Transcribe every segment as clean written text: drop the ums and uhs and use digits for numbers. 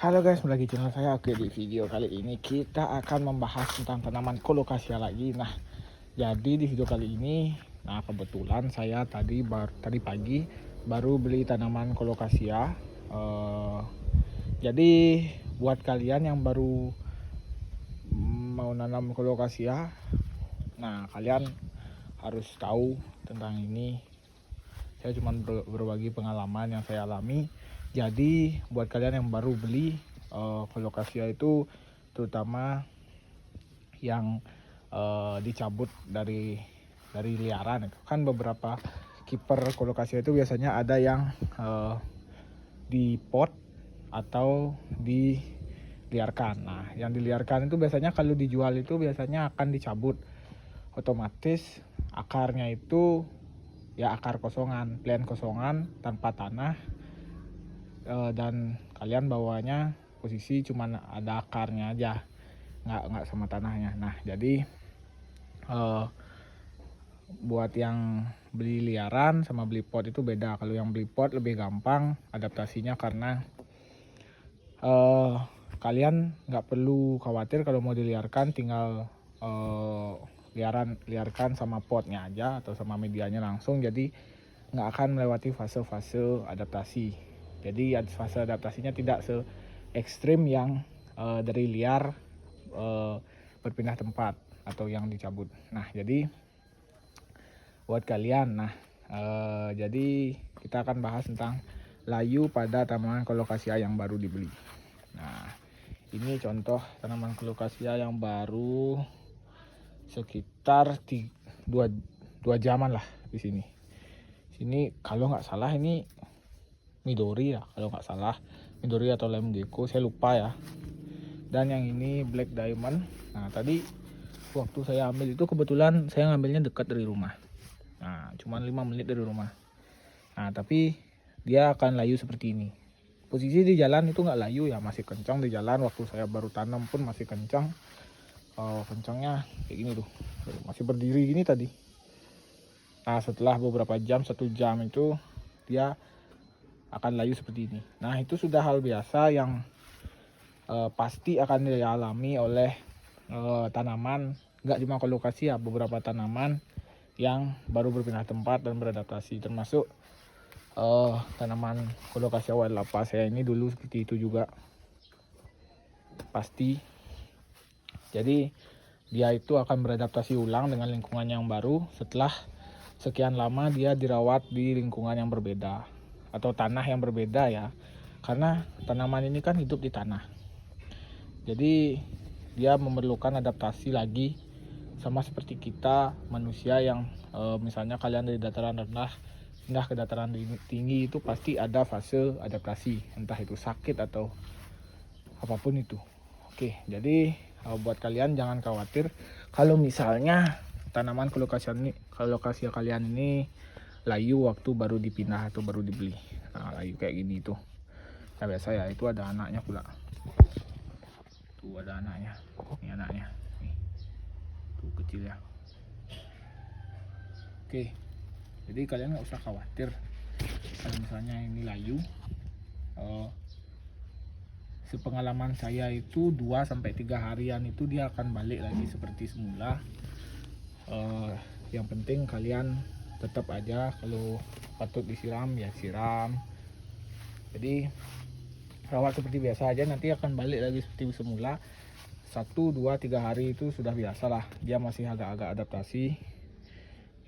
Halo guys, kembali lagi channel saya. Oke, di video kali ini kita akan membahas tentang tanaman colocasia lagi. Nah, jadi di video kali ini, kebetulan saya tadi pagi baru beli tanaman colocasia. Jadi buat kalian yang baru mau nanam colocasia, kalian harus tahu tentang ini. Saya cuma berbagi pengalaman yang saya alami. Jadi buat kalian yang baru beli colocasia itu, terutama yang dicabut dari liaran itu kan, beberapa kiper colocasia itu biasanya ada yang di pot atau diliarkan. Nah, yang diliarkan itu biasanya kalau dijual itu biasanya akan dicabut. Otomatis akarnya itu ya akar kosongan, plain kosongan tanpa tanah, dan kalian bawanya posisi cuman ada akarnya aja, nggak sama tanahnya. Nah, jadi buat yang beli liaran sama beli pot itu beda. Kalau yang beli pot lebih gampang adaptasinya karena kalian nggak perlu khawatir kalau mau diliarkan, tinggal liarkan sama potnya aja atau sama medianya langsung. Jadi nggak akan melewati fase-fase adaptasi. Jadi fase adaptasinya tidak se ekstrim yang dari liar berpindah tempat atau yang dicabut. Nah, jadi buat kalian, jadi kita akan bahas tentang layu pada tanaman colocasia yang baru dibeli. Nah, ini contoh tanaman colocasia yang baru sekitar 2 jaman lah di sini. Sini kalau nggak salah ini Midori ya, kalau nggak salah Midori atau Lime Gecko, saya lupa ya. Dan yang ini Black Diamond. Nah, tadi waktu saya ambil itu kebetulan saya ngambilnya dekat dari rumah. Nah, cuma 5 menit dari rumah. Nah, tapi dia akan layu seperti ini. Posisi di jalan itu nggak layu ya, masih kencang di jalan. Waktu saya baru tanam pun masih kencang. Kencangnya kayak gini tuh, masih berdiri gini tadi. Nah, setelah beberapa jam, 1 jam itu dia akan layu seperti ini. Nah, itu sudah hal biasa yang pasti akan dialami oleh tanaman, nggak cuma colocasia, beberapa tanaman yang baru berpindah tempat dan beradaptasi, termasuk tanaman colocasia wildlapa saya ini dulu seperti itu juga pasti. Jadi dia itu akan beradaptasi ulang dengan lingkungan yang baru setelah sekian lama dia dirawat di lingkungan yang berbeda atau tanah yang berbeda ya, karena tanaman ini kan hidup di tanah. Jadi dia memerlukan adaptasi lagi, sama seperti kita manusia yang misalnya kalian dari dataran rendah pindah ke dataran tinggi, itu pasti ada fase adaptasi, entah itu sakit atau apapun itu. Oke, jadi buat kalian jangan khawatir kalau misalnya tanaman colocasia kalian ini layu waktu baru dipindah atau baru dibeli. Nah, layu kayak gini tuh. Nah, biasa ya, itu ada anaknya pula. Tuh ada anaknya. Ini anaknya. Nih. Tuh kecil ya. Oke. Jadi kalian nggak usah khawatir kalau misalnya ini layu. Sepengalaman saya itu 2-3 harian itu dia akan balik lagi seperti semula. Yang penting kalian tetap aja kalau patut disiram ya siram. Jadi rawat seperti biasa aja, nanti akan balik lagi seperti semula. 1-2-3 hari itu sudah biasa lah, dia masih agak-agak adaptasi.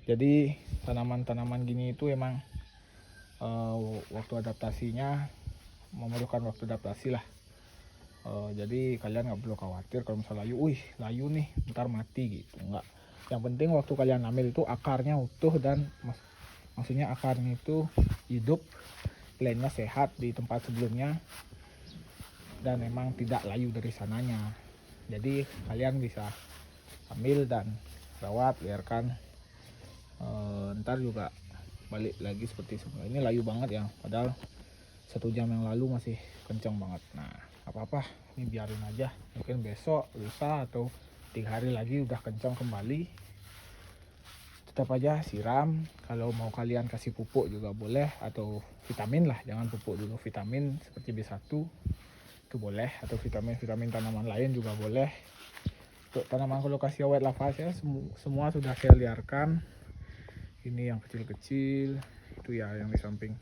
Jadi tanaman-tanaman gini itu emang waktu adaptasinya memerlukan waktu adaptasi lah. Jadi kalian nggak perlu khawatir kalau misalnya layu nih ntar mati gitu, nggak. Yang penting waktu kalian ambil itu akarnya utuh dan maksudnya akarnya itu hidup, plannya sehat di tempat sebelumnya dan memang tidak layu dari sananya. Jadi kalian bisa ambil dan rawat, biarkan, ntar juga balik lagi seperti semula. Ini layu banget ya, padahal 1 jam yang lalu masih kencang banget. Nah, apa-apa, ini biarin aja, mungkin besok, lusa, atau 3 hari lagi udah kencang kembali. Tetap aja siram. Kalau mau kalian kasih pupuk juga boleh, atau vitamin lah, jangan pupuk dulu, vitamin seperti B1. itu boleh, atau vitamin-vitamin tanaman lain juga boleh. Untuk tanaman colocasia white lava saya semua sudah saya liarkan. Ini yang kecil-kecil, itu ya yang di samping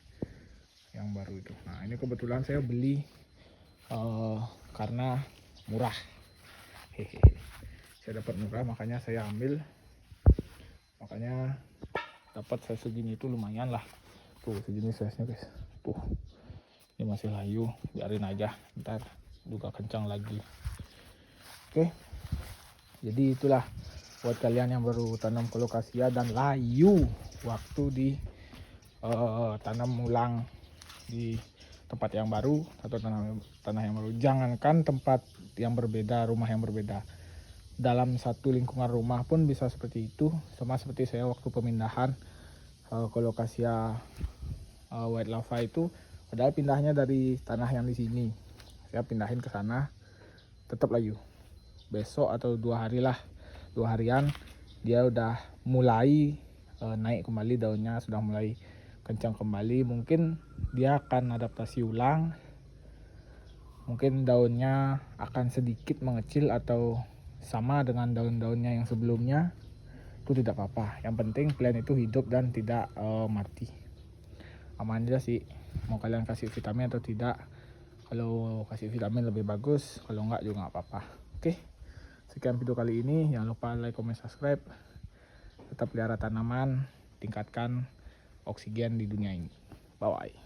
yang baru itu. Nah ini kebetulan saya beli karena murah. Hehehe. Saya dapat murah makanya saya ambil. Makanya dapat size segini itu lumayan lah. Tuh segini size-nya guys. Tuh. Ini masih layu, biarin aja. Ntar juga kencang lagi. Oke. Jadi itulah buat kalian yang baru tanam colocasia dan layu waktu di tanam ulang di tempat yang baru atau tanah yang baru. Jangankan tempat yang berbeda, rumah yang berbeda, dalam satu lingkungan rumah pun bisa seperti itu. Sama seperti saya waktu pemindahan colocasia white lava itu, padahal pindahnya dari tanah yang di sini, saya pindahin ke sana, tetap layu. Besok atau 2 harian dia udah mulai naik kembali, daunnya sudah mulai kencang kembali. Mungkin dia akan adaptasi ulang, mungkin daunnya akan sedikit mengecil atau sama dengan daun-daunnya yang sebelumnya. Itu tidak apa-apa, yang penting plant itu hidup dan tidak mati. Aman aja sih, mau kalian kasih vitamin atau tidak. Kalau kasih vitamin lebih bagus, kalau enggak juga nggak apa-apa. Oke, sekian video kali ini. Jangan lupa like, comment, subscribe. Tetap pelihara tanaman, tingkatkan oksigen di dunia ini. Bye bye.